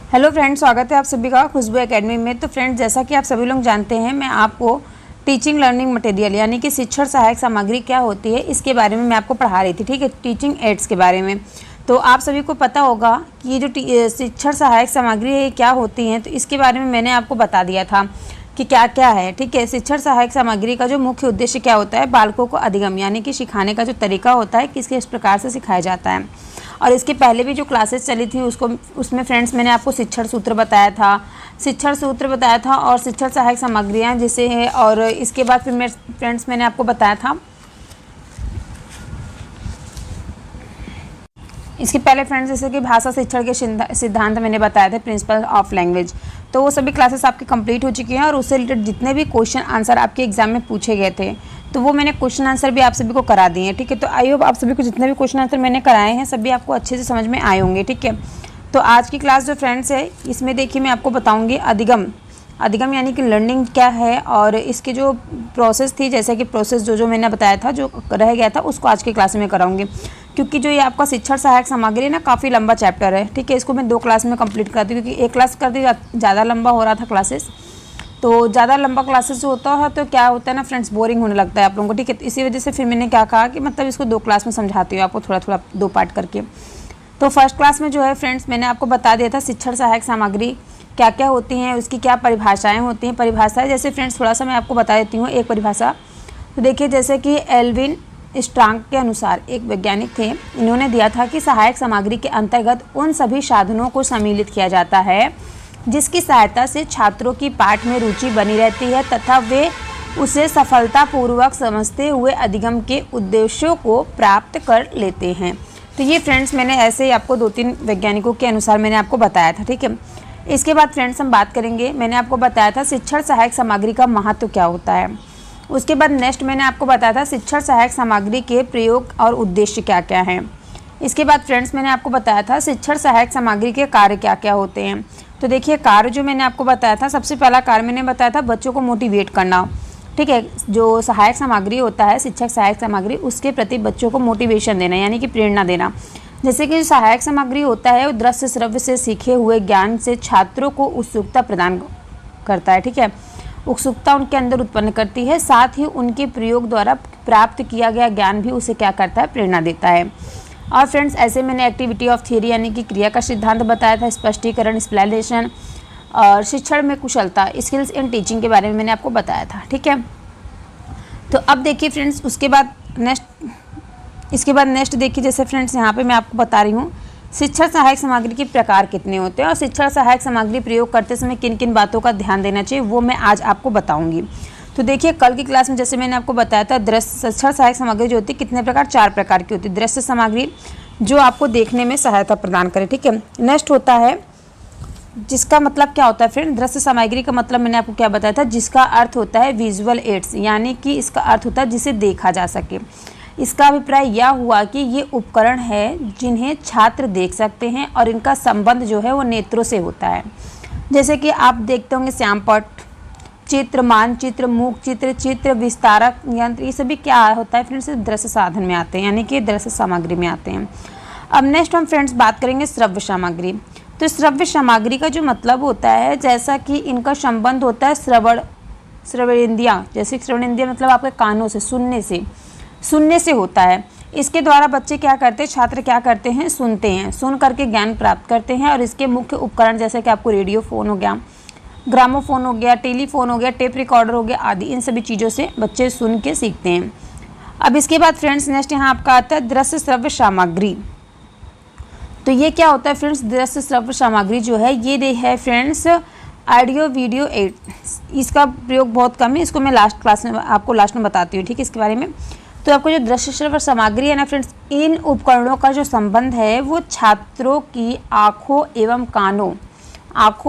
Hello friends, स्वागत है आप सभी का खुशबू एकेडमी में। तो फ्रेंड्स, जैसा कि आप सभी लोग जानते हैं, मैं आपको टीचिंग लर्निंग मटेरियल यानी कि शिक्षण सहायक सामग्री क्या होती है इसके बारे में मैं आपको पढ़ा रही थी। ठीक है, टीचिंग एड्स के बारे में। तो आप सभी को पता होगा कि ये जो शिक्षण सहायक सामग्री है क्या होती हैं, तो इसके बारे में मैंने आपको बता दिया था कि क्या क्या है। ठीक है, शिक्षण सहायक सामग्री का जो मुख्य उद्देश्य क्या होता है, बालकों को अधिगम यानी कि सिखाने का जो तरीका होता है किस प्रकार से सिखाया जाता है। और इसके पहले भी जो क्लासेस चली थी उसमें फ्रेंड्स मैंने आपको शिक्षण सूत्र बताया था और शिक्षण सहायक सामग्रियाँ जिसे है। और इसके बाद फिर फ्रेंड्स मैंने आपको बताया था, इसके पहले फ्रेंड्स जैसे कि भाषा शिक्षण के सिद्धांत मैंने बताया था, प्रिंसिपल ऑफ लैंग्वेज। तो वो सभी क्लासेस आपकी कंप्लीट हो चुकी हैं और उससे रिलेटेड जितने भी क्वेश्चन आंसर आपके एग्जाम में पूछे गए थे तो वो मैंने क्वेश्चन आंसर भी आप सभी को करा दिए हैं। ठीक है, तो आई होप आप सभी को जितने भी क्वेश्चन आंसर मैंने कराए हैं सभी आपको अच्छे से समझ में आए होंगे। ठीक है, तो आज की क्लास जो फ्रेंड्स है इसमें देखिए मैं आपको बताऊँगी अधिगम यानी कि लर्निंग क्या है और इसकी जो प्रोसेस थी, जैसे कि प्रोसेस जो मैंने बताया था जो रह गया था उसको आज की क्लास में कराऊंगी। क्योंकि जो ये आपका शिक्षण सहायक सामग्री है ना, काफ़ी लंबा चैप्टर है। ठीक है, इसको मैं 2 क्लास में कंप्लीट करती हूँ क्योंकि एक क्लास कर दी ज़्यादा लंबा हो रहा था क्लासेस। तो ज़्यादा लंबा क्लासेस जो होता है तो क्या होता है ना फ्रेंड्स, बोरिंग होने लगता है आप लोगों को। ठीक है, तो इसी वजह से फिर मैंने क्या कहा कि मतलब इसको 2 क्लास में समझाती हूँ आपको, थोड़ा थोड़ा 2 पार्ट करके। तो फर्स्ट क्लास में जो है फ्रेंड्स मैंने आपको बता दिया था शिक्षण सहायक सामग्री क्या क्या होती हैं, उसकी क्या परिभाषाएं होती हैं। परिभाषाएं जैसे फ्रेंड्स थोड़ा सा मैं आपको बता देती हूँ एक परिभाषा। तो देखिए, जैसे कि एल्विन स्ट्रांग के अनुसार एक वैज्ञानिक थे, इन्होंने दिया था कि सहायक सामग्री के अंतर्गत उन सभी साधनों को सम्मिलित किया जाता है जिसकी सहायता से छात्रों की पाठ में रुचि बनी रहती है तथा वे उसे सफलतापूर्वक समझते हुए अधिगम के उद्देश्यों को प्राप्त कर लेते हैं। तो ये फ्रेंड्स मैंने ऐसे ही आपको 2-3 वैज्ञानिकों के अनुसार मैंने आपको बताया था। ठीक है, इसके बाद फ्रेंड्स हम बात करेंगे, मैंने आपको बताया था शिक्षण सहायक सामग्री का महत्व क्या होता है। उसके बाद नेक्स्ट मैंने आपको बताया था शिक्षण सहायक सामग्री के प्रयोग और उद्देश्य क्या क्या हैं। इसके बाद फ्रेंड्स मैंने आपको बताया था शिक्षण सहायक सामग्री के कार्य क्या क्या होते हैं। तो देखिए, कार्य जो मैंने आपको बताया था, सबसे पहला कार्य मैंने बताया था बच्चों को मोटिवेट करना। ठीक है, जो सहायक सामग्री होता है शिक्षक सहायक सामग्री, उसके प्रति बच्चों को मोटिवेशन देना यानी कि प्रेरणा देना। जैसे कि जो सहायक सामग्री होता है वो दृश्य श्रव्य से सीखे हुए ज्ञान से छात्रों को उत्सुकता प्रदान करता है। ठीक है, उत्सुकता उनके अंदर उत्पन्न करती है, साथ ही उनके प्रयोग द्वारा प्राप्त किया गया ज्ञान भी उसे क्या करता है, प्रेरणा देता है। और फ्रेंड्स ऐसे मैंने एक्टिविटी ऑफ थियरी यानी कि क्रिया का सिद्धांत बताया था, स्पष्टीकरण एक्सप्लेनेशन और शिक्षण में कुशलता स्किल्स इन टीचिंग के बारे में मैंने आपको बताया था। ठीक है, तो अब देखिए फ्रेंड्स इसके बाद नेक्स्ट देखिए, जैसे फ्रेंड्स यहाँ पे मैं आपको बता रही हूँ शिक्षण सहायक सामग्री के प्रकार कितने होते हैं और शिक्षण सहायक सामग्री प्रयोग करते समय किन किन बातों का ध्यान देना चाहिए वो मैं आज आपको बताऊंगी। तो देखिए, कल की क्लास में जैसे मैंने आपको बताया था दृश्य शिक्षण सहायक सामग्री जो होती है कितने प्रकार, 4 प्रकार की होती है। दृश्य सामग्री जो आपको देखने में सहायता प्रदान करे। ठीक है, नेक्स्ट होता है जिसका मतलब क्या होता है फ्रेंड, दृश्य सामग्री का मतलब मैंने आपको क्या बताया था, जिसका अर्थ होता है विजुअल एड्स यानी कि इसका अर्थ होता है जिसे देखा जा सके। इसका अभिप्राय यह हुआ कि ये उपकरण है जिन्हें छात्र देख सकते हैं और इनका संबंध जो है वो नेत्रों से होता है। जैसे कि आप देखते होंगे श्यामपट्ट, चित्र, मानचित्र, मूक चित्र, चित्र विस्तारक यंत्र, ये सभी क्या होता है फ्रेंड्स, दृश्य साधन में आते हैं यानी कि दृश्य सामग्री में आते हैं। अब नेक्स्ट हम फ्रेंड्स बात करेंगे श्रव्य सामग्री। तो श्रव्य सामग्री का जो मतलब होता है, जैसा कि इनका संबंध होता है श्रवणेंद्रियाँ, जैसे श्रवणेंद्रियाँ मतलब आपके कानों से, सुनने से होता है। इसके द्वारा बच्चे क्या करते हैं, छात्र क्या करते हैं, सुनते हैं, सुन करके ज्ञान प्राप्त करते हैं। और इसके मुख्य उपकरण जैसे कि आपको रेडियो फ़ोन हो गया, ग्रामोफोन हो गया, टेलीफोन हो गया, टेप रिकॉर्डर हो गया आदि, इन सभी चीज़ों से बच्चे सुन के सीखते हैं। अब इसके बाद फ्रेंड्स नेक्स्ट यहाँ आपका आता है दृश्य श्रव्य सामग्री। तो ये क्या होता है फ्रेंड्स, दृश्य श्रव्य सामग्री जो है ये है फ्रेंड्स ऑडियो वीडियो एड। इसका प्रयोग बहुत कम है, इसको मैं आपको लास्ट में बताती हूँ। ठीक है, इसके बारे में। तो आपको जो दृश्य श्रव्य सामग्री है ना फ्रेंड्स, इन उपकरणों का जो संबंध है वो छात्रों की आँखों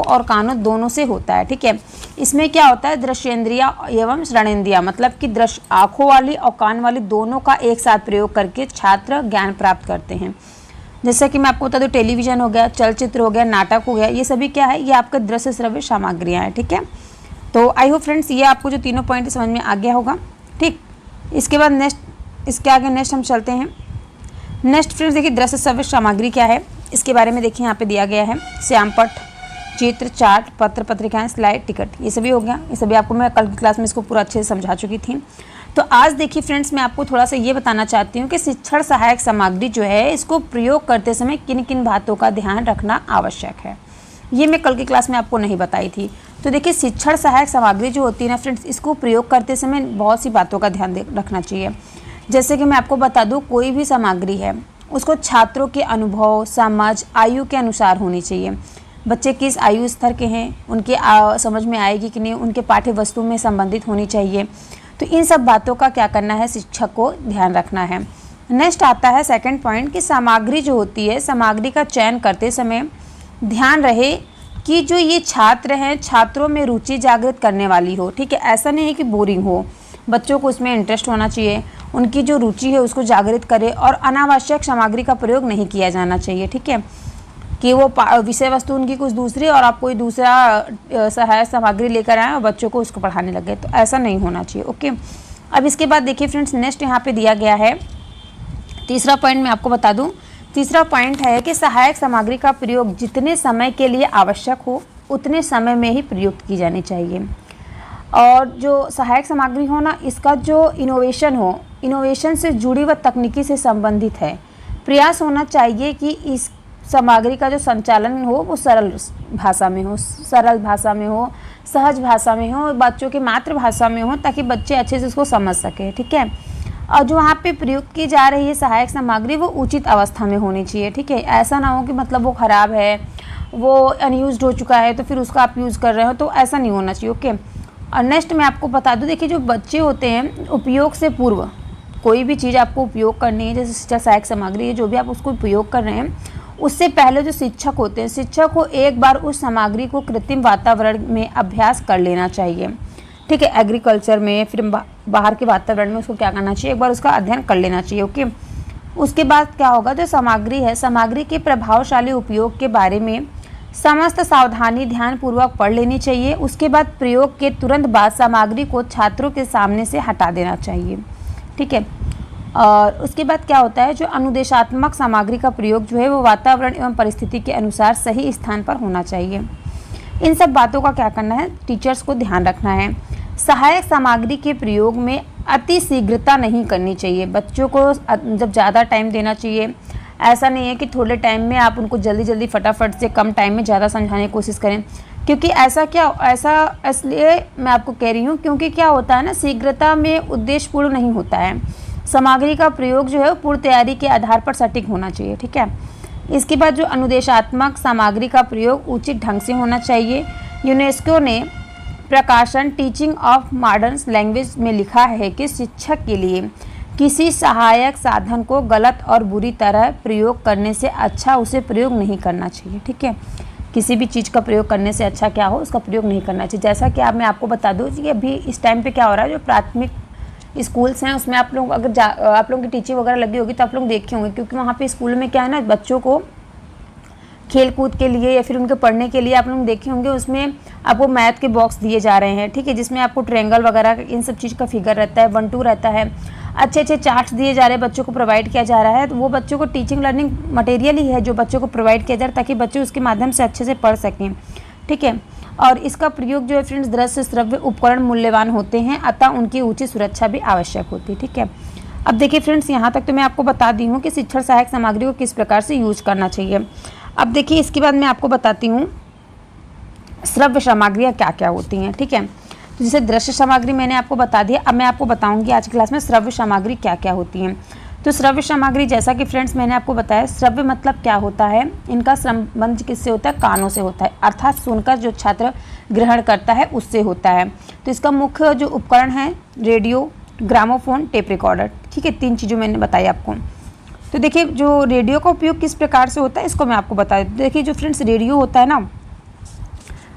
और कानों दोनों से होता है। ठीक है, इसमें क्या होता है, दृश्येंद्रिया एवं श्रवणेंद्रिया मतलब कि दृश्य आँखों वाली और कान वाली दोनों का एक साथ प्रयोग करके छात्र ज्ञान प्राप्त करते हैं। जैसे कि मैं आपको बता दूं, टेलीविज़न हो गया, चलचित्र हो गया, नाटक हो गया, ये सभी क्या है, ये आपके दृश्य श्रव्य सामग्रियाँ हैं। ठीक है, तो आई होप फ्रेंड्स ये आपको जो तीनों पॉइंट समझ में आ गया होगा। ठीक, इसके बाद इसके आगे नेक्स्ट हम चलते हैं। नेक्स्ट फ्रेंड्स देखिए दृश्य श्रव्य सामग्री क्या है, इसके बारे में देखिए यहाँ पे दिया गया है। श्यामपट्ट, चित्र, चार्ट, पत्र पत्रिकाएं, स्लाइड, टिकट, ये सभी हो गया। ये सभी आपको मैं कल की क्लास में इसको पूरा अच्छे से समझा चुकी थी। तो आज देखिए फ्रेंड्स, मैं आपको थोड़ा सा ये बताना चाहती हूँ कि शिक्षण सहायक सामग्री जो है इसको प्रयोग करते समय किन किन बातों का ध्यान रखना आवश्यक है। ये मैं कल की क्लास में आपको नहीं बताई थी। तो देखिए शिक्षण सहायक सामग्री जो होती है ना फ्रेंड्स, इसको प्रयोग करते समय बहुत सी बातों का ध्यान रखना चाहिए। जैसे कि मैं आपको बता दूँ, कोई भी सामग्री है उसको छात्रों के अनुभव, समझ, आयु के अनुसार होनी चाहिए। बच्चे किस आयु स्तर के हैं, उनके समझ में आएगी कि नहीं, उनके पाठ्य वस्तु में संबंधित होनी चाहिए। तो इन सब बातों का क्या करना है, शिक्षक को ध्यान रखना है। नेक्स्ट आता है सेकंड पॉइंट कि सामग्री जो होती है, सामग्री का चयन करते समय ध्यान रहे कि जो ये छात्र हैं, छात्रों में रुचि जागृत करने वाली हो। ठीक है, ऐसा नहीं है कि बोरिंग हो, बच्चों को उसमें इंटरेस्ट होना चाहिए, उनकी जो रुचि है उसको जागृत करे, और अनावश्यक सामग्री का प्रयोग नहीं किया जाना चाहिए। ठीक है, कि वो विषय वस्तु उनकी कुछ दूसरी और आप कोई दूसरा सहायक सामग्री लेकर आए और बच्चों को उसको पढ़ाने लगे, तो ऐसा नहीं होना चाहिए। ओके, अब इसके बाद देखिए फ्रेंड्स, नेक्स्ट यहाँ पे दिया गया है तीसरा पॉइंट। मैं आपको बता दूं, तीसरा पॉइंट है कि सहायक सामग्री का प्रयोग जितने समय के लिए आवश्यक हो उतने समय में ही प्रयुक्त की जानी चाहिए। और जो सहायक सामग्री हो ना, इसका जो इनोवेशन हो, इनोवेशन से जुड़ी व तकनीकी से संबंधित है। प्रयास होना चाहिए कि इस सामग्री का जो संचालन हो वो सरल भाषा में हो, सरल भाषा में हो, सहज भाषा में हो, बच्चों की मातृभाषा में हो, ताकि बच्चे अच्छे से उसको समझ सके। ठीक है, और जो वहाँ पे प्रयुक्त की जा रही है सहायक सामग्री वो उचित अवस्था में होनी चाहिए। ठीक है, ऐसा ना हो कि मतलब वो ख़राब है, वो अनयूज्ड हो चुका है तो फिर उसका आप यूज़ कर रहे हो, तो ऐसा नहीं होना चाहिए। ओके, और नेक्स्ट मैं आपको बता दूँ, देखिए जो बच्चे होते हैं, उपयोग से पूर्व कोई भी चीज़ आपको उपयोग करनी है, जैसे शिक्षा सहायक सामग्री है, जो भी आप उसको उपयोग कर रहे हैं, उससे पहले जो शिक्षक होते हैं, शिक्षक को एक बार उस सामग्री को कृत्रिम वातावरण में अभ्यास कर लेना चाहिए। ठीक है, एग्रीकल्चर में, फिर बाहर के वातावरण में उसको क्या करना चाहिए, एक बार उसका अध्ययन कर लेना चाहिए। ओके, उसके बाद क्या होगा, जो सामग्री है, सामग्री के प्रभावशाली उपयोग के बारे में समस्त सावधानी ध्यानपूर्वक पढ़ लेनी चाहिए। उसके बाद प्रयोग के तुरंत बाद सामग्री को छात्रों के सामने से हटा देना चाहिए। ठीक है, और उसके बाद क्या होता है, जो अनुदेशात्मक सामग्री का प्रयोग जो है वो वातावरण एवं परिस्थिति के अनुसार सही स्थान पर होना चाहिए। इन सब बातों का क्या करना है, टीचर्स को ध्यान रखना है। सहायक सामग्री के प्रयोग में अति शीघ्रता नहीं करनी चाहिए। बच्चों को जब ज़्यादा टाइम देना चाहिए, ऐसा नहीं है कि थोड़े टाइम में आप उनको जल्दी जल्दी फटाफट से कम टाइम में ज़्यादा समझाने की कोशिश करें। क्योंकि ऐसा इसलिए मैं आपको कह रही हूँ क्योंकि क्या होता है ना, शीघ्रता में उद्देश्यपूर्ण नहीं होता है। सामग्री का प्रयोग जो है पूर्व तैयारी के आधार पर सटीक होना चाहिए। ठीक है, इसके बाद जो अनुदेशात्मक सामग्री का प्रयोग उचित ढंग से होना चाहिए। यूनेस्को ने प्रकाशन टीचिंग ऑफ मॉडर्न लैंग्वेज में लिखा है कि शिक्षक के लिए किसी सहायक साधन को गलत और बुरी तरह प्रयोग करने से अच्छा उसे प्रयोग नहीं करना चाहिए। ठीक है, किसी भी चीज़ का प्रयोग करने से अच्छा क्या हो, उसका प्रयोग नहीं करना चाहिए। जैसा कि मैं आपको बता दूँ कि अभी इस टाइम पे क्या हो रहा है, जो प्राथमिक स्कूल्स हैं उसमें आप लोग अगर आप लोगों की टीचिंग वगैरह लगी होगी तो आप लोग देखे होंगे, क्योंकि वहाँ पे स्कूल में क्या है ना, बच्चों को खेल कूद के लिए या फिर उनके पढ़ने के लिए आप लोग देखे होंगे, उसमें आपको मैथ के बॉक्स दिए जा रहे हैं। ठीक है, जिसमें आपको ट्रायंगल वगैरह इन सब चीज़ का फिगर रहता है, 1 2 रहता है, अच्छे अच्छे चार्ट्स दिए जा रहे हैं, बच्चों को प्रोवाइड किया जा रहा है। तो वो बच्चों को टीचिंग लर्निंग मटेरियल ही है जो बच्चों को प्रोवाइड किया जा रहा है, ताकि बच्चे उसके माध्यम से अच्छे से पढ़ सकें। ठीक है, और इसका प्रयोग जो है फ्रेंड्स, दृश्य श्रव्य उपकरण मूल्यवान होते हैं, अतः उनकी उचित सुरक्षा भी आवश्यक होती है। ठीक है, अब देखिए फ्रेंड्स, यहाँ तक तो मैं आपको बता दी हूँ कि शिक्षण सहायक सामग्री को किस प्रकार से यूज करना चाहिए। अब देखिए इसके बाद मैं आपको बताती हूँ श्रव्य सामग्रियाँ क्या क्या होती हैं। ठीक है, तो जैसे दृश्य सामग्री मैंने आपको बता दिया, अब मैं आपको बताऊँगी आज की क्लास में श्रव्य सामग्री क्या क्या होती हैं। तो श्रव्य सामग्री, जैसा कि फ्रेंड्स मैंने आपको बताया, श्रव्य मतलब क्या होता है, इनका संबंध किससे होता है, कानों से होता है, अर्थात सुनकर जो छात्र ग्रहण करता है उससे होता है। तो इसका मुख्य जो उपकरण है, रेडियो, ग्रामोफोन, टेप रिकॉर्डर। ठीक है, 3 चीज़ों मैंने बताई आपको। तो देखिए जो रेडियो का उपयोग किस प्रकार से होता है इसको मैं आपको बता देती हूँ। देखिए जो फ्रेंड्स रेडियो होता है ना,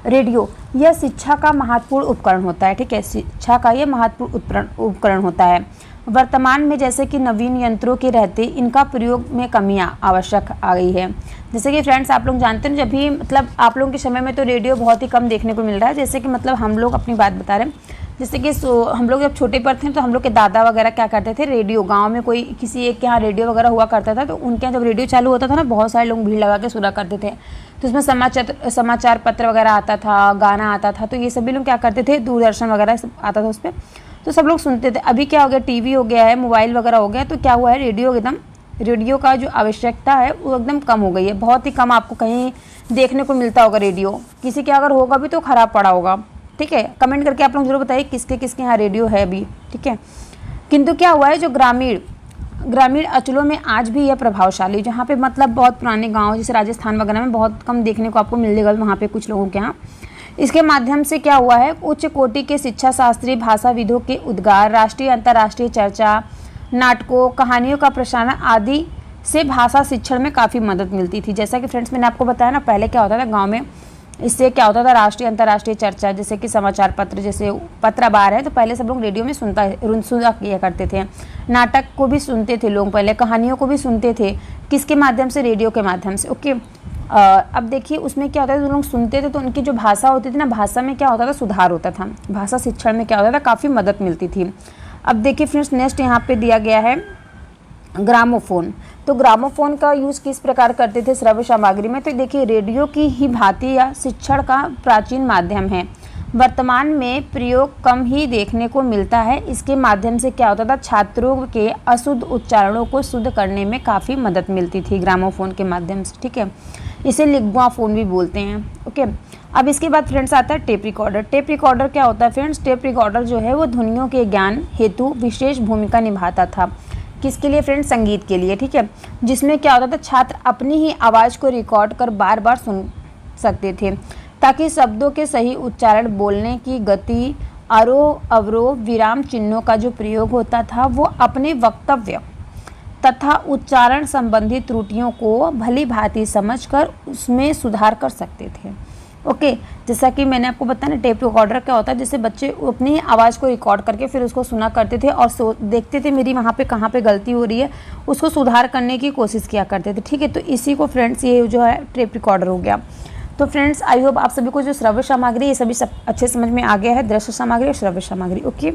रेडियो यह शिक्षा का महत्वपूर्ण उपकरण होता है। ठीक है, शिक्षा का यह महत्वपूर्ण उपकरण होता है। वर्तमान में जैसे कि नवीन यंत्रों के रहते इनका प्रयोग में कमियां आवश्यक आ गई है। जैसे कि फ्रेंड्स आप लोग जानते हैं, जब भी मतलब आप लोगों के समय में तो रेडियो बहुत ही कम देखने को मिल रहा है। जैसे कि मतलब हम लोग अपनी बात बता रहे हैं, जैसे कि हम लोग जब छोटे पर थे तो हम लोग के दादा वगैरह क्या करते थे, रेडियो, गांव में कोई किसी एक के यहाँ रेडियो वगैरह हुआ करता था, तो उनके यहाँ जब रेडियो चालू होता था ना, बहुत सारे लोग भीड़ लगा के सुना करते थे। तो उसमें समाचार पत्र वगैरह आता था, गाना आता था, तो ये सभी लोग क्या करते थे, दूरदर्शन वगैरह आता था उस पर, तो सब लोग सुनते थे। अभी क्या हो गया, टीवी हो गया है, मोबाइल वगैरह हो गया, तो क्या हुआ है, रेडियो का जो आवश्यकता है वो एकदम कम हो गई है। बहुत ही कम आपको कहीं देखने को मिलता होगा रेडियो, किसी के अगर होगा भी तो ख़राब पड़ा होगा। ठीक है, कमेंट करके आप लोग जरूर बताइए किसके किसके यहाँ रेडियो है अभी। ठीक है, किंतु क्या हुआ है, जो ग्रामीण अंचलों में आज भी यह प्रभावशाली, जहाँ पे मतलब बहुत पुराने गांव जैसे राजस्थान वगैरह में बहुत कम देखने को आपको मिलेगा वहाँ पे कुछ लोगों के यहाँ, इसके माध्यम से क्या हुआ है, उच्च कोटि के शिक्षा शास्त्री भाषाविदों के उद्गार, राष्ट्रीय अंतर्राष्ट्रीय चर्चा, नाटकों, कहानियों का प्रसारण आदि से भाषा शिक्षण में काफ़ी मदद मिलती थी। जैसा कि फ्रेंड्स मैंने आपको बताया ना, पहले क्या होता था गांव में, इससे क्या होता था, राष्ट्रीय अंतर्राष्ट्रीय चर्चा, जैसे कि समाचार पत्र, जैसे पत्रावार है, तो पहले सब लोग रेडियो में सुना किया करते थे। नाटक को भी सुनते थे लोग पहले, कहानियों को भी सुनते थे, किसके माध्यम से, रेडियो के माध्यम से। ओके, अब देखिए उसमें क्या होता था, जो लोग सुनते थे तो उनकी जो भाषा होती थी ना, भाषा में क्या होता था, सुधार होता था, भाषा शिक्षण में क्या होता था, काफ़ी मदद मिलती थी। अब देखिए फ्रेंड्स, नेक्स्ट यहाँ पे दिया गया है ग्रामोफोन। तो ग्रामोफोन का यूज़ किस प्रकार करते थे श्रव्य सामग्री में, तो देखिए रेडियो की ही भांति या शिक्षण का प्राचीन माध्यम है, वर्तमान में प्रयोग कम ही देखने को मिलता है। इसके माध्यम से क्या होता था, छात्रों के अशुद्ध उच्चारणों को शुद्ध करने में काफ़ी मदद मिलती थी ग्रामोफोन के माध्यम से। ठीक है, इसे लिग्वा फोन भी बोलते हैं। ओके, अब इसके बाद फ्रेंड्स आता है टेप रिकॉर्डर। टेप रिकॉर्डर क्या होता है फ्रेंड्स, टेप रिकॉर्डर जो है वो ध्वनियों के ज्ञान हेतु विशेष भूमिका निभाता था। किसके लिए फ्रेंड्स, संगीत के लिए। ठीक है, जिसमें क्या होता था, छात्र अपनी ही आवाज़ को रिकॉर्ड कर बार बार सुन सकते थे, ताकि शब्दों के सही उच्चारण, बोलने की गति, आरोह अवरोह, विराम चिन्हों का जो प्रयोग होता था वो अपने वक्तव्य तथा उच्चारण संबंधी त्रुटियों को भली भांति समझकर उसमें सुधार कर सकते थे। ओके, जैसा कि मैंने आपको बताया ना, टेप रिकॉर्डर क्या होता है, जैसे बच्चे अपनी आवाज़ को रिकॉर्ड करके फिर उसको सुना करते थे और देखते थे मेरी वहाँ पे कहाँ पे गलती हो रही है, उसको सुधार करने की कोशिश किया करते थे। ठीक है, तो इसी को फ्रेंड्स ये जो है टेप रिकॉर्डर हो गया। तो फ्रेंड्स आई होप आप सभी को जो श्रव्य सामग्री ये सभी सब अच्छे समझ में आ गया है, दृश्य सामग्री और श्रव्य सामग्री। ओके,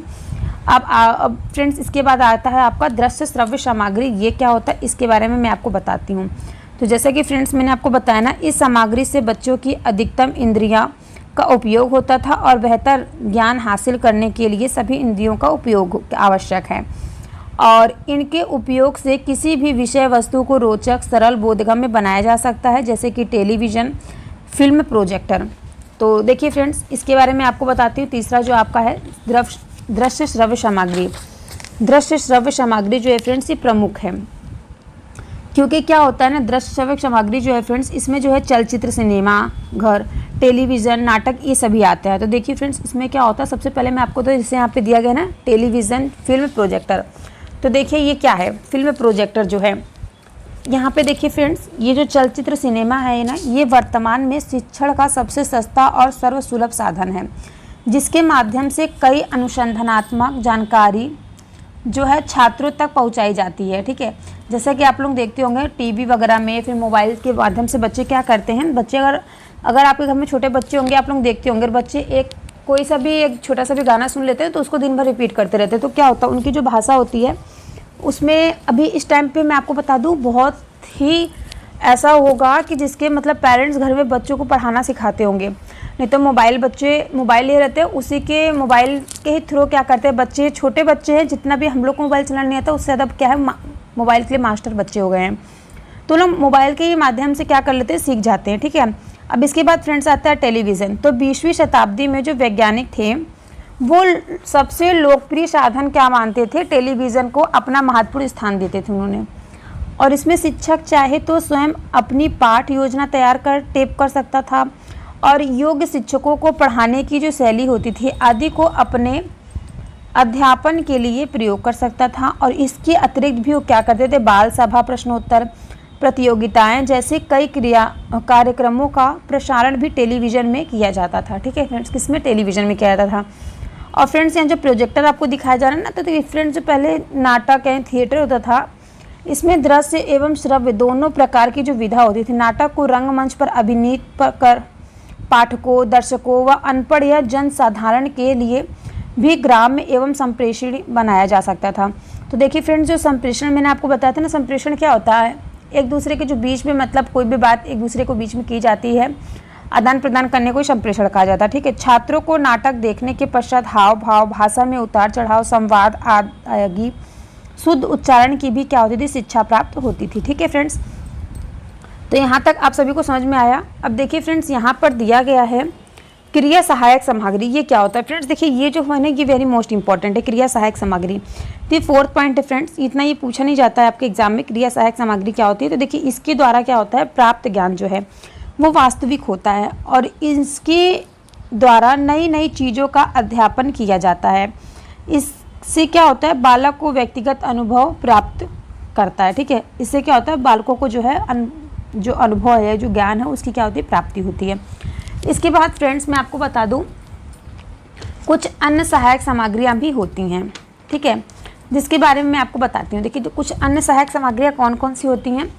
अब फ्रेंड्स इसके बाद आता है आपका दृश्य श्रव्य सामग्री। ये क्या होता है इसके बारे में मैं आपको बताती हूँ। तो जैसे कि फ्रेंड्स मैंने आपको बताया ना, इस सामग्री से बच्चों की अधिकतम इंद्रियां का उपयोग होता था और बेहतर ज्ञान हासिल करने के लिए सभी इंद्रियों का उपयोग आवश्यक है, और इनके उपयोग से किसी भी विषय वस्तु को रोचक, सरल, बोधगम्य बनाया जा सकता है, जैसे कि टेलीविज़न, फिल्म, प्रोजेक्टर। तो देखिए फ्रेंड्स इसके बारे में आपको बताती हूँ। तीसरा जो आपका है दृश्य श्रव्य सामग्री। दृश्य श्रव्य सामग्री जो है फ्रेंड्स ये प्रमुख है, क्योंकि क्या होता है ना, दृश्य श्रव्य सामग्री जो है फ्रेंड्स इसमें जो है चलचित्र, सिनेमा घर, टेलीविज़न, नाटक ये सभी आते हैं। तो देखिए फ्रेंड्स इसमें क्या होता है, सबसे पहले मैं आपको, तो जैसे यहाँ पे दिया गया ना टेलीविज़न, फिल्म, प्रोजेक्टर। तो देखिए ये क्या है, फिल्म प्रोजेक्टर जो है, यहाँ पे देखिए फ्रेंड्स ये जो चलचित्र सिनेमा है ना, ये वर्तमान में शिक्षण का सबसे सस्ता और सर्वसुलभ साधन है, जिसके माध्यम से कई अनुसंधानात्मक जानकारी जो है छात्रों तक पहुंचाई जाती है। ठीक है, जैसा कि आप लोग देखते होंगे टीवी वगैरह में, फिर मोबाइल के माध्यम से बच्चे क्या करते हैं, बच्चे अगर आपके घर में छोटे बच्चे होंगे, आप लोग देखते होंगे, बच्चे कोई सा भी एक छोटा सा भी गाना सुन लेते हैं तो उसको दिन भर रिपीट करते रहते हैं। तो क्या होता है, उनकी जो भाषा होती है उसमें अभी इस टाइम पे मैं आपको बता दूं बहुत ही ऐसा होगा कि जिसके मतलब पेरेंट्स घर में बच्चों को पढ़ाना सिखाते होंगे, नहीं तो बच्चे मोबाइल ले रहते हैं, उसी के मोबाइल के ही थ्रू क्या करते हैं बच्चे, छोटे बच्चे हैं, जितना भी हम लोग को मोबाइल चलाना नहीं आता उससे ज़्यादा क्या है मोबाइल के लिए मास्टर बच्चे हो गए हैं, तो लोग मोबाइल के ही माध्यम से क्या कर लेते हैं, सीख जाते हैं। ठीक है, अब इसके बाद फ्रेंड्स आता है टेलीविज़न। तो 20वीं शताब्दी में जो वैज्ञानिक थे वो सबसे लोकप्रिय साधन क्या मानते थे, टेलीविज़न को अपना महत्वपूर्ण स्थान देते थे उन्होंने, और इसमें शिक्षक चाहे तो स्वयं अपनी पाठ योजना तैयार कर टेप कर सकता था, और योग्य शिक्षकों को पढ़ाने की जो शैली होती थी आदि को अपने अध्यापन के लिए प्रयोग कर सकता था। और इसके अतिरिक्त भी वो क्या करते थे, बाल सभा, प्रश्नोत्तर प्रतियोगिताएं जैसे कई कार्यक्रमों का प्रसारण भी टेलीविज़न में किया जाता था। ठीक है फ्रेंड्स, किसमें, टेलीविज़न में किया जाता था। और फ्रेंड्स यहाँ जो प्रोजेक्टर आपको दिखाया जा रहा है ना, तो फ्रेंड्स जो पहले नाटक या थिएटर होता था, इसमें दृश्य एवं श्रव्य दोनों प्रकार की जो विधा होती थी। नाटक को रंगमंच पर अभिनीत कर पाठकों, दर्शकों व अनपढ़ या जनसाधारण के लिए भी ग्राम्य एवं संप्रेषण बनाया जा सकता था। तो देखिए फ्रेंड्स, जो संप्रेषण मैंने आपको बताया था ना, संप्रेषण क्या होता है, एक दूसरे के जो बीच में मतलब कोई भी बात एक दूसरे को बीच में की जाती है, आदान प्रदान करने को संप्रेषण कहा जाता है। ठीक है, छात्रों को नाटक देखने के पश्चात हाव भाव, भाषा में उतार चढ़ाव, संवाद आदि शुद्ध उच्चारण की भी क्या होती थी, शिक्षा प्राप्त होती थी। ठीक है फ्रेंड्स, तो यहाँ तक आप सभी को समझ में आया। अब देखिए फ्रेंड्स, यहाँ पर दिया गया है क्रिया सहायक सामग्री। ये क्या होता है फ्रेंड्स, देखिए ये जो है ना, ये वेरी मोस्ट इंपॉर्टेंट है, क्रिया सहायक सामग्री। तो ये 4th पॉइंट है फ्रेंड्स, इतना ये पूछा नहीं जाता है आपके एग्जाम में, क्रिया सहायक सामग्री क्या होती है। तो देखिए इसके द्वारा क्या होता है, प्राप्त ज्ञान जो है वो वास्तविक होता है और इसके द्वारा नई नई चीज़ों का अध्यापन किया जाता है। इससे क्या होता है, बालक को व्यक्तिगत अनुभव प्राप्त करता है। ठीक है, इससे क्या होता है, बालकों को जो है जो अनुभव है, जो ज्ञान है, उसकी क्या होती है, प्राप्ति होती है। इसके बाद फ्रेंड्स मैं आपको बता दूं, कुछ अन्य सहायक सामग्रियां भी होती हैं। ठीक है, जिसके बारे में मैं आपको बताती हूँ। देखिए, तो कुछ अन्य सहायक सामग्रियां कौन कौन सी होती हैं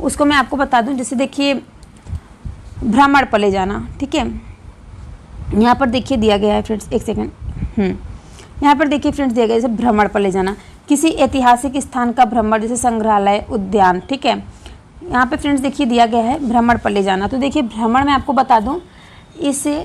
उसको मैं आपको बता दूं। जैसे देखिए, भ्रमण पर ले जाना। ठीक है, यहाँ पर देखिए दिया गया है फ्रेंड्स, एक सेकेंड, यहाँ पर देखिए फ्रेंड्स दिया गया है, जैसे भ्रमण पर ले जाना, किसी ऐतिहासिक स्थान का भ्रमण, जैसे संग्रहालय, उद्यान। ठीक है, यहाँ पे फ्रेंड्स देखिए दिया गया है भ्रमण पर ले जाना। तो देखिए भ्रमण में आपको बता दूं, इसे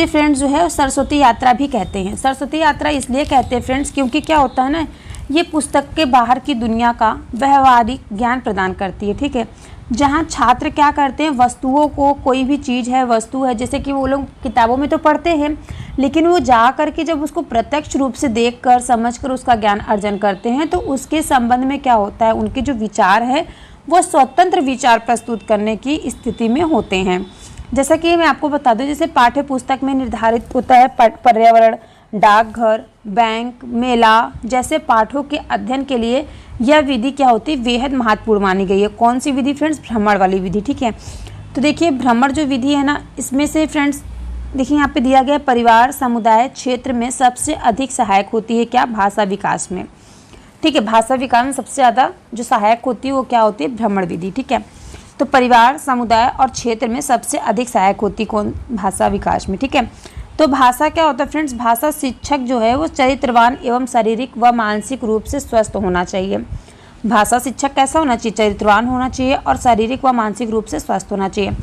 फ्रेंड्स जो है सरस्वती यात्रा भी कहते हैं। सरस्वती यात्रा इसलिए कहते हैं फ्रेंड्स, क्योंकि क्या होता है ना, ये पुस्तक के बाहर की दुनिया का व्यवहारिक ज्ञान प्रदान करती है। ठीक है, जहाँ छात्र क्या करते हैं, वस्तुओं को, कोई भी चीज़ है, वस्तु है, जैसे कि वो लोग किताबों में तो पढ़ते हैं, लेकिन वो जा कर के जब उसको प्रत्यक्ष रूप से देखकर समझकर उसका ज्ञान अर्जन करते हैं, तो उसके संबंध में क्या होता है, उनके जो विचार है वो स्वतंत्र विचार प्रस्तुत करने की स्थिति में होते हैं। जैसा कि मैं आपको बता दूं, जैसे पाठ्य पुस्तक में निर्धारित होता है पर्यावरण, डाकघर, बैंक, मेला जैसे पाठों के अध्ययन के लिए यह विधि क्या होती है, बेहद महत्वपूर्ण मानी गई है। कौन सी विधि फ्रेंड्स, भ्रमण वाली विधि। ठीक है, तो देखिए भ्रमण जो विधि है ना, इसमें से फ्रेंड्स देखिए यहाँ पे दिया गया, परिवार समुदाय क्षेत्र में सबसे अधिक सहायक होती है क्या, भाषा विकास में। ठीक है, भाषा विकास में सबसे ज़्यादा जो सहायक होती है वो क्या होती है, भ्रमण विधि। ठीक है, तो परिवार समुदाय और क्षेत्र में सबसे अधिक सहायक होती कौन, भाषा विकास में। ठीक है, तो भाषा क्या होता है फ्रेंड्स, भाषा शिक्षक जो है वो चरित्रवान एवं शारीरिक व मानसिक रूप से स्वस्थ होना चाहिए। भाषा शिक्षक कैसा होना चाहिए, चरित्रवान होना चाहिए और शारीरिक व मानसिक रूप से स्वस्थ होना चाहिए।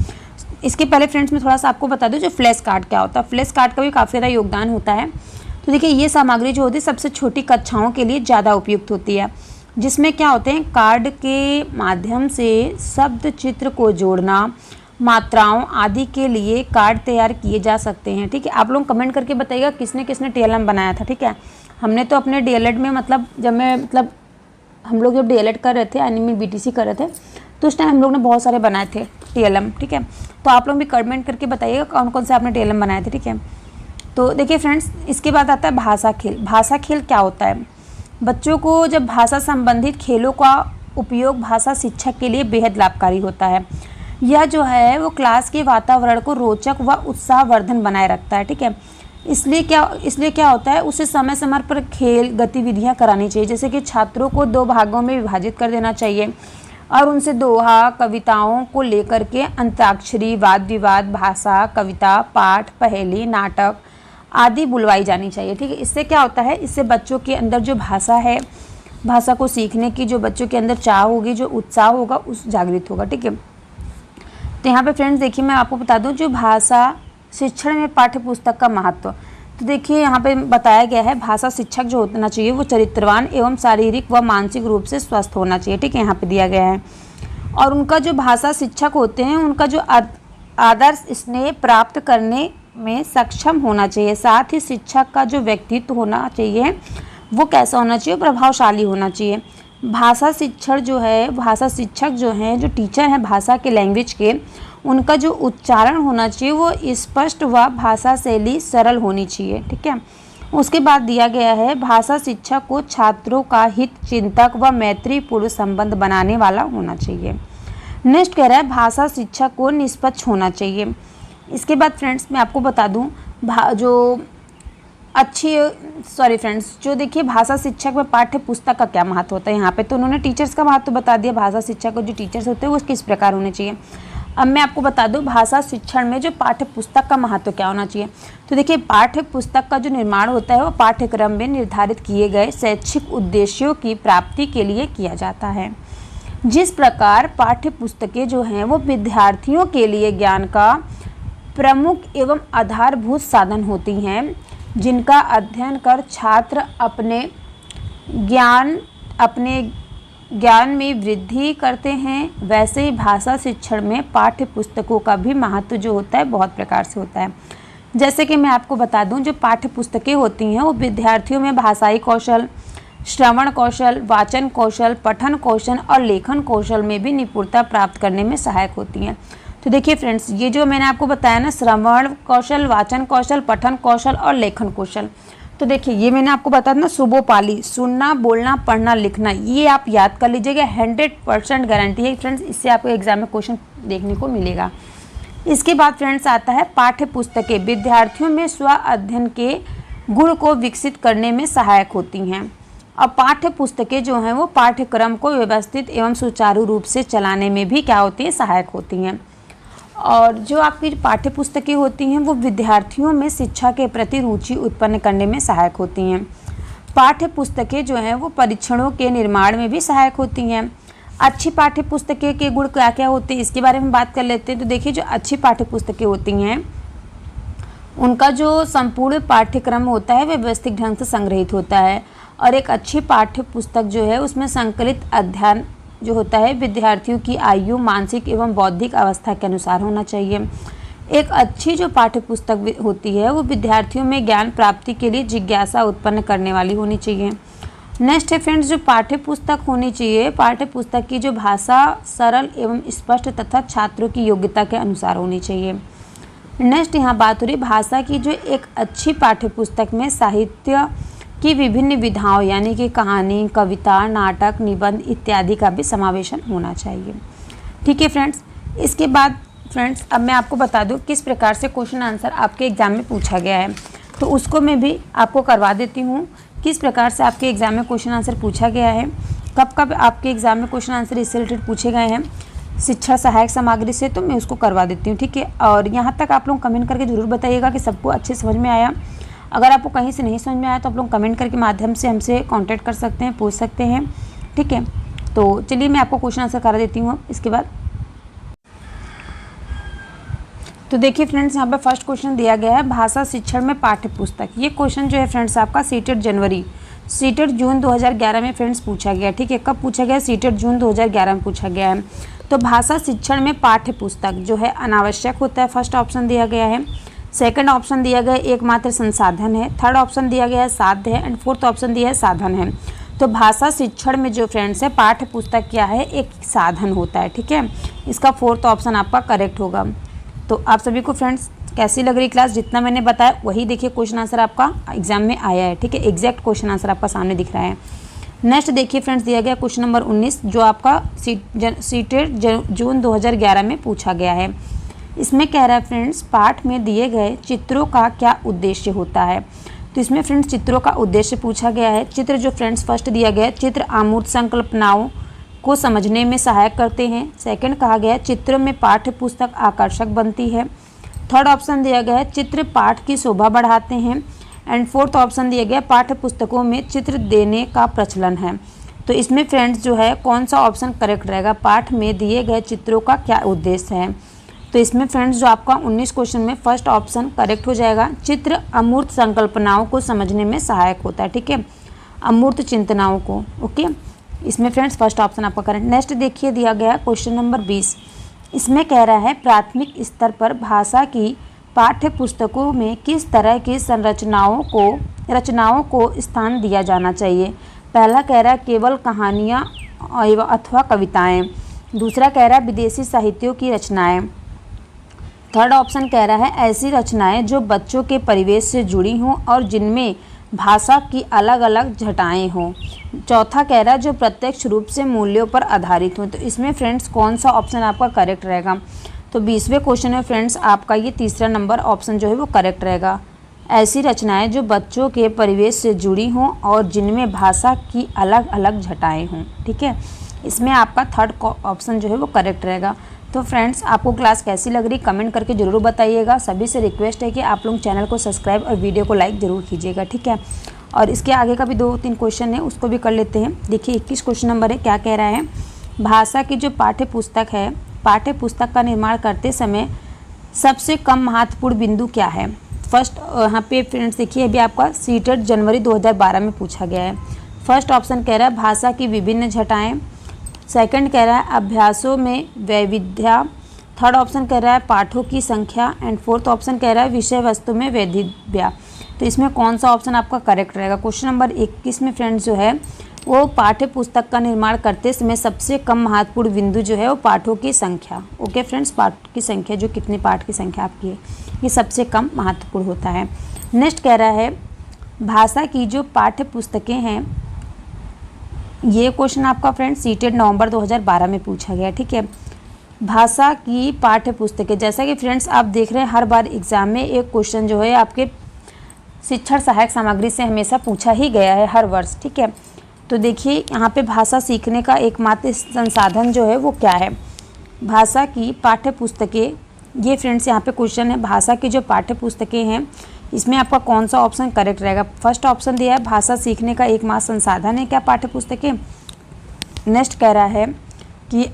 इसके पहले फ्रेंड्स मैं थोड़ा सा आपको बता दूं, जो फ्लैश कार्ड क्या होता है। फ्लैश कार्ड का भी काफ़ी ज़्यादा योगदान होता है। तो देखिए ये सामग्री जो होती है सबसे छोटी कक्षाओं के लिए ज़्यादा उपयुक्त होती है, जिसमें क्या होते हैं, कार्ड के माध्यम से शब्द चित्र को जोड़ना, मात्राओं आदि के लिए कार्ड तैयार किए जा सकते हैं। ठीक है, आप लोग कमेंट करके बताइएगा किसने किसने TLM बनाया था। ठीक है, हमने तो अपने DLED में हम लोग जब DLED कर रहे थे, यानी में BTC कर रहे थे, तो उस टाइम हम लोग ने बहुत सारे बनाए थे TLM। ठीक है, तो आप लोग भी कमेंट करके बताइएगा कौन कौन से आपने TLM बनाए थे। ठीक है, तो देखिए फ्रेंड्स, इसके बाद आता है भाषा खेल। भाषा खेल क्या होता है, बच्चों को जब भाषा संबंधित खेलों का उपयोग भाषा शिक्षक के लिए बेहद लाभकारी होता है। यह जो है वो क्लास के वातावरण को रोचक व उत्साहवर्धन बनाए रखता है। ठीक है, इसलिए क्या होता है, उसे समय समय पर खेल गतिविधियां करानी चाहिए। जैसे कि छात्रों को 2 भागों में विभाजित कर देना चाहिए और उनसे दोहा, कविताओं को लेकर के अंताक्षरी, वाद विवाद, भाषा, कविता, पाठ, पहेली, नाटक आदि बुलवाई जानी चाहिए। ठीक है, इससे क्या होता है, इससे बच्चों के अंदर जो भाषा है, भाषा को सीखने की जो बच्चों के अंदर चाह होगी, जो उत्साह होगा, उस जागृत होगा। ठीक है, तो यहाँ पे फ्रेंड्स देखिए मैं आपको बता दूं, जो भाषा शिक्षण में पाठ्य पुस्तक का महत्व। तो देखिए यहाँ पे बताया गया है, भाषा शिक्षक जो होना चाहिए वो चरित्रवान एवं शारीरिक व मानसिक रूप से स्वस्थ होना चाहिए। ठीक है, यहाँ पे दिया गया है। और उनका जो भाषा शिक्षक होते हैं, उनका जो आदर्श स्नेह प्राप्त करने में सक्षम होना चाहिए। साथ ही शिक्षक का जो व्यक्तित्व होना चाहिए वो कैसा होना चाहिए, प्रभावशाली होना चाहिए। भाषा शिक्षक जो हैं, जो टीचर हैं भाषा के, लैंग्वेज के, उनका जो उच्चारण होना चाहिए वो स्पष्ट व भाषा शैली सरल होनी चाहिए। ठीक है, उसके बाद दिया गया है, भाषा शिक्षक को छात्रों का हित चिंतक व मैत्रीपूर्ण संबंध बनाने वाला होना चाहिए। नेक्स्ट कह रहा है, भाषा शिक्षक को निष्पक्ष होना चाहिए। इसके बाद फ्रेंड्स मैं आपको बता दूं, जो देखिए भाषा शिक्षक में पाठ्य पुस्तक का क्या महत्व होता है। यहाँ पे तो उन्होंने टीचर्स का महत्व बता दिया, भाषा शिक्षक को जो टीचर्स होते हैं वो किस प्रकार होने चाहिए। अब मैं आपको बता दूं भाषा शिक्षण में जो पाठ्य पुस्तक का महत्व क्या होना चाहिए। तो देखिए पाठ्य पुस्तक का जो निर्माण होता है वो पाठ्यक्रम में निर्धारित किए गए शैक्षिक उद्देश्यों की प्राप्ति के लिए किया जाता है। जिस प्रकार पाठ्य पुस्तकें जो हैं वो विद्यार्थियों के लिए ज्ञान का प्रमुख एवं आधारभूत साधन होती हैं, जिनका अध्ययन कर छात्र अपने ज्ञान में वृद्धि करते हैं, वैसे ही भाषा शिक्षण में पाठ्य पुस्तकों का भी महत्व जो होता है बहुत प्रकार से होता है। जैसे कि मैं आपको बता दूं, जो पाठ्य पुस्तकें होती हैं वो विद्यार्थियों में भाषाई कौशल, श्रवण कौशल, वाचन कौशल, पठन कौशल और लेखन कौशल में भी निपुणता प्राप्त करने में सहायक होती हैं। तो देखिए फ्रेंड्स, ये जो मैंने आपको बताया ना, श्रवण कौशल, वाचन कौशल, पठन कौशल और लेखन कौशल, तो देखिए ये मैंने आपको बताया ना, सुबोपाली, सुनना, बोलना, पढ़ना, लिखना, ये आप याद कर लीजिएगा। 100% गारंटी है फ्रेंड्स, इससे आपको एग्जाम में क्वेश्चन देखने को मिलेगा। इसके बाद फ्रेंड्स आता है पाठ्य पुस्तकें विद्यार्थियों में स्व अध्ययन के गुण को विकसित करने में सहायक होती हैं। और पाठ्य पुस्तकें जो हैं वो पाठ्यक्रम को व्यवस्थित एवं सुचारू रूप से चलाने में भी क्या होती हैं, सहायक होती हैं। और जो आपकी पाठ्य पुस्तकें होती हैं वो विद्यार्थियों में शिक्षा के प्रति रुचि उत्पन्न करने में सहायक होती हैं। पाठ्य पुस्तकें जो हैं वो परीक्षणों के निर्माण में भी सहायक होती हैं। अच्छी पाठ्य पुस्तकें के गुण क्या क्या होते हैं इसके बारे में बात कर लेते हैं। तो देखिए जो अच्छी पाठ्य पुस्तकें होती हैं उनका जो संपूर्ण पाठ्यक्रम होता है वह व्यवस्थित ढंग से संग्रहित होता है। और एक अच्छी पाठ्य पुस्तक जो है उसमें संकलित अध्ययन जो होता है विद्यार्थियों की आयु, मानसिक एवं बौद्धिक अवस्था के अनुसार होना चाहिए। एक अच्छी जो पाठ्य पुस्तक होती है वो विद्यार्थियों में ज्ञान प्राप्ति के लिए जिज्ञासा उत्पन्न करने वाली होनी चाहिए। नेक्स्ट है फ्रेंड्स, जो पाठ्य पुस्तक होनी चाहिए, पाठ्य पुस्तक की जो भाषा सरल एवं स्पष्ट तथा छात्रों की योग्यता के अनुसार होनी चाहिए। नेक्स्ट यहाँ बात हो रही भाषा की, जो एक अच्छी पाठ्य पुस्तक में साहित्य की विभिन्न विधाओं यानी कि कहानी, कविता, नाटक, निबंध इत्यादि का भी समावेशन होना चाहिए। ठीक है फ्रेंड्स। इसके बाद फ्रेंड्स अब मैं आपको बता दूं किस प्रकार से क्वेश्चन आंसर आपके एग्ज़ाम में पूछा गया है, तो उसको मैं भी आपको करवा देती हूँ। किस प्रकार से आपके एग्ज़ाम में क्वेश्चन आंसर पूछा गया है, कब कब आपके एग्ज़ाम में क्वेश्चन आंसर इससे रिलेटेड पूछे गए हैं शिक्षा सहायक सामग्री से, तो मैं उसको करवा देती हूँ। ठीक है। और यहाँ तक आप लोग कमेंट करके ज़रूर बताइएगा कि सबको अच्छे समझ में आया। अगर आपको कहीं से नहीं समझ में आया तो आप लोग कमेंट करके माध्यम से हमसे कांटेक्ट कर सकते हैं, पूछ सकते हैं। ठीक है। तो चलिए मैं आपको क्वेश्चन आंसर करा देती हूँ इसके बाद। तो देखिए फ्रेंड्स, यहाँ पर फर्स्ट क्वेश्चन दिया गया है भाषा शिक्षण में पाठ्य पुस्तक। ये क्वेश्चन जो है फ्रेंड्स आपका सीटेट जून 2011 में फ्रेंड्स पूछा गया। ठीक है। कब पूछा गया? सीटेट जून 2011 में पूछा गया है। तो भाषा शिक्षण में पाठ्य पुस्तक जो है अनावश्यक होता है, फर्स्ट ऑप्शन दिया गया है। सेकंड ऑप्शन दिया गया है एकमात्र संसाधन है। थर्ड ऑप्शन दिया गया है साध्य है। एंड फोर्थ ऑप्शन दिया है साधन है। तो भाषा शिक्षण में जो फ्रेंड्स है पाठ्य पुस्तक क्या है? एक साधन होता है। ठीक है। इसका फोर्थ ऑप्शन आपका करेक्ट होगा। तो आप सभी को फ्रेंड्स कैसी लग रही क्लास? जितना मैंने बताया वही देखिए क्वेश्चन आंसर आपका एग्जाम में आया है। ठीक है। एग्जैक्ट क्वेश्चन आंसर आपका सामने दिख रहा है। नेक्स्ट देखिए फ्रेंड्स दिया गया क्वेश्चन नंबर 19 जो आपका सीटेट जून 2011 में पूछा गया है। इसमें कह रहा है फ्रेंड्स पाठ में दिए गए चित्रों का क्या उद्देश्य होता है। तो इसमें फ्रेंड्स चित्रों का उद्देश्य पूछा गया है। चित्र जो फ्रेंड्स फर्स्ट दिया गया है, चित्र अमूर्त संकल्पनाओं को समझने में सहायक करते हैं। सेकंड कहा गया है चित्र में पाठ्य पुस्तक आकर्षक बनती है। थर्ड ऑप्शन दिया गया है चित्र पाठ की शोभा बढ़ाते हैं। एंड फोर्थ ऑप्शन दिया गया पाठ्य पुस्तकों में चित्र देने का प्रचलन है। तो इसमें फ्रेंड्स जो है कौन सा ऑप्शन करेक्ट रहेगा? पाठ में दिए गए चित्रों का क्या उद्देश्य है? तो इसमें फ्रेंड्स जो आपका 19 क्वेश्चन में फर्स्ट ऑप्शन करेक्ट हो जाएगा। चित्र अमूर्त संकल्पनाओं को समझने में सहायक होता है। ठीक है। अमूर्त चिंतनाओं को। ओके। इसमें फ्रेंड्स फर्स्ट ऑप्शन आपका करेक्ट। नेक्स्ट देखिए दिया गया क्वेश्चन नंबर 20। इसमें कह रहा है प्राथमिक स्तर पर भाषा की पाठ्य पुस्तकों में किस तरह की रचनाओं को स्थान दिया जाना चाहिए। पहला कह रहा है केवल कहानियाँ अथवा कविताएं। दूसरा कह रहा है विदेशी साहित्यों की रचनाएं। थर्ड ऑप्शन कह रहा है ऐसी रचनाएं जो बच्चों के परिवेश से जुड़ी हों और जिनमें भाषा की अलग अलग छटाएं हों। चौथा कह रहा है जो प्रत्यक्ष रूप से मूल्यों पर आधारित हों। तो इसमें फ्रेंड्स कौन सा ऑप्शन आपका करेक्ट रहेगा? तो 20वें क्वेश्चन में फ्रेंड्स आपका ये तीसरा नंबर ऑप्शन जो है वो करेक्ट रहेगा। ऐसी रचनाएं जो बच्चों के परिवेश से जुड़ी हों और जिनमें भाषा की अलग अलग छटाएं हों। ठीक है। इसमें आपका थर्ड ऑप्शन जो है वो करेक्ट रहेगा। तो फ्रेंड्स, आपको क्लास कैसी लग रही कमेंट करके ज़रूर बताइएगा। सभी से रिक्वेस्ट है कि आप लोग चैनल को सब्सक्राइब और वीडियो को लाइक ज़रूर कीजिएगा, ठीक है। और इसके आगे का भी 2-3 क्वेश्चन है, उसको भी कर लेते हैं। देखिए 21 क्वेश्चन नंबर है, क्या कह रहा है। भाषा की जो पाठ्य पुस्तक है, पाठ्य पुस्तक का निर्माण करते समय सबसे कम महत्वपूर्ण बिंदु क्या है। फर्स्ट यहाँ पे फ्रेंड्स देखिए, अभी आपका सीटेट जनवरी 2012 में पूछा गया है। फर्स्ट ऑप्शन कह रहा है भाषा की विभिन्न छटाएँ। सेकंड कह रहा है अभ्यासों में वैविध्य। थर्ड ऑप्शन कह रहा है पाठों की संख्या। एंड फोर्थ ऑप्शन कह रहा है विषय वस्तु में वैविध्य। तो इसमें कौन सा ऑप्शन आपका करेक्ट रहेगा। क्वेश्चन नंबर 21 में फ्रेंड्स जो है वो पाठ्य पुस्तक का निर्माण करते समय सबसे कम महत्वपूर्ण बिंदु जो है वो पाठों की संख्या। ओके फ्रेंड्स, पाठ की संख्या, जो कितने पाठ की संख्या आपकी है, ये सबसे कम महत्वपूर्ण होता है। नेक्स्ट कह रहा है भाषा की जो पाठ्य पुस्तकें हैं, ये क्वेश्चन आपका फ्रेंड्स सीटेट नवंबर 2012 में पूछा गया, ठीक है। भाषा की पाठ्य पुस्तकें, जैसा कि फ्रेंड्स आप देख रहे हैं हर बार एग्जाम में एक क्वेश्चन जो है आपके शिक्षण सहायक सामग्री से हमेशा पूछा ही गया है हर वर्ष, ठीक है। तो देखिए यहाँ पे भाषा सीखने का एकमात्र संसाधन जो है वो क्या है। भाषा की पाठ्य पुस्तकें, ये फ्रेंड्स यहाँ पे क्वेश्चन है भाषा की जो पाठ्य पुस्तकें हैं, इसमें आपका कौन सा ऑप्शन करेक्ट रहेगा। फर्स्ट ऑप्शन दिया है भाषा सीखने का एकमात्र संसाधन है क्या पाठ्य पुस्तकें। नेक्स्ट कह रहा है कि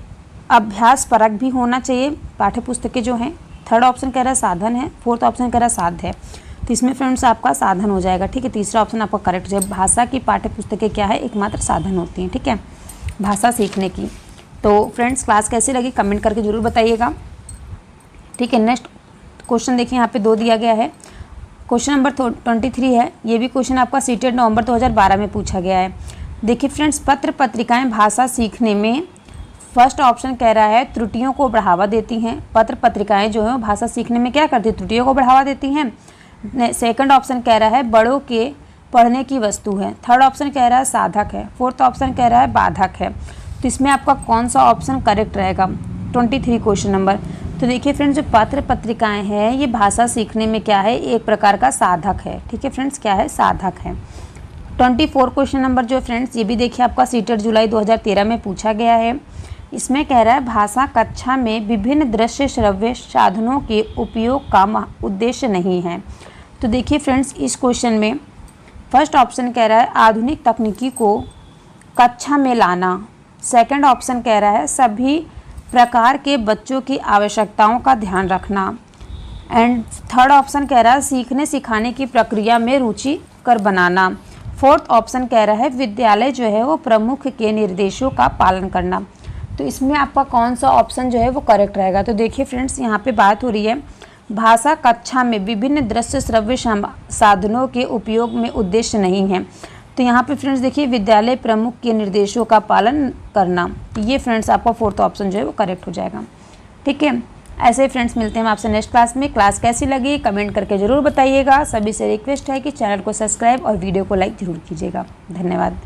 अभ्यास परक भी होना चाहिए पाठ्य पुस्तकें जो हैं। थर्ड ऑप्शन कह रहा है साधन है। फोर्थ ऑप्शन कह रहा है साध्य है। तो इसमें फ्रेंड्स आपका साधन हो जाएगा, ठीक है। तीसरा ऑप्शन आपका करेक्ट है। भाषा की पाठ्य पुस्तकें क्या है, एकमात्र साधन होती हैं, ठीक है, भाषा सीखने की। तो फ्रेंड्स क्लास कैसी लगी कमेंट करके ज़रूर बताइएगा, ठीक है। नेक्स्ट क्वेश्चन देखिए यहाँ पे 2 दिया गया है। क्वेश्चन नंबर 23 है, ये भी क्वेश्चन आपका सीटेट नवंबर 2012 में पूछा गया है। देखिए फ्रेंड्स, पत्र पत्रिकाएं भाषा सीखने में, फर्स्ट ऑप्शन कह रहा है त्रुटियों को बढ़ावा देती हैं। पत्र पत्रिकाएं जो है भाषा सीखने में क्या करती है, त्रुटियों को बढ़ावा देती हैं। सेकंड ऑप्शन कह रहा है बड़ों के पढ़ने की वस्तु है। थर्ड ऑप्शन कह रहा है साधक है। फोर्थ ऑप्शन कह रहा है बाधक है। तो इसमें आपका कौन सा ऑप्शन करेक्ट रहेगा 23 क्वेश्चन नंबर। तो देखिए फ्रेंड्स, जो पत्र पत्रिकाएं हैं ये भाषा सीखने में क्या है, एक प्रकार का साधक है, ठीक है फ्रेंड्स, क्या है, साधक है। 24 क्वेश्चन नंबर जो है फ्रेंड्स, ये भी देखिए आपका सीटेट जुलाई 2013 में पूछा गया है। इसमें कह रहा है भाषा कक्षा में विभिन्न दृश्य श्रव्य साधनों के उपयोग का उद्देश्य नहीं है। तो देखिए फ्रेंड्स, इस क्वेश्चन में फर्स्ट ऑप्शन कह रहा है आधुनिक तकनीकी को कक्षा में लाना। सेकंड ऑप्शन कह रहा है सभी प्रकार के बच्चों की आवश्यकताओं का ध्यान रखना। एंड थर्ड ऑप्शन कह रहा है सीखने सिखाने की प्रक्रिया में रुचि कर बनाना। फोर्थ ऑप्शन कह रहा है विद्यालय जो है वो प्रमुख के निर्देशों का पालन करना। तो इसमें आपका कौन सा ऑप्शन जो है वो करेक्ट रहेगा। तो देखिए फ्रेंड्स, यहाँ पे बात हो रही है भाषा कक्षा में विभिन्न दृश्य श्रव्य साधनों के उपयोग में उद्देश्य नहीं है। तो यहाँ पे फ्रेंड्स देखिए विद्यालय प्रमुख के निर्देशों का पालन करना, ये फ्रेंड्स आपका फोर्थ ऑप्शन जो है वो करेक्ट हो जाएगा, ठीक है। ऐसे ही फ्रेंड्स मिलते हैं आपसे नेक्स्ट क्लास में। क्लास कैसी लगी कमेंट करके ज़रूर बताइएगा। सभी से रिक्वेस्ट है कि चैनल को सब्सक्राइब और वीडियो को लाइक ज़रूर कीजिएगा। धन्यवाद।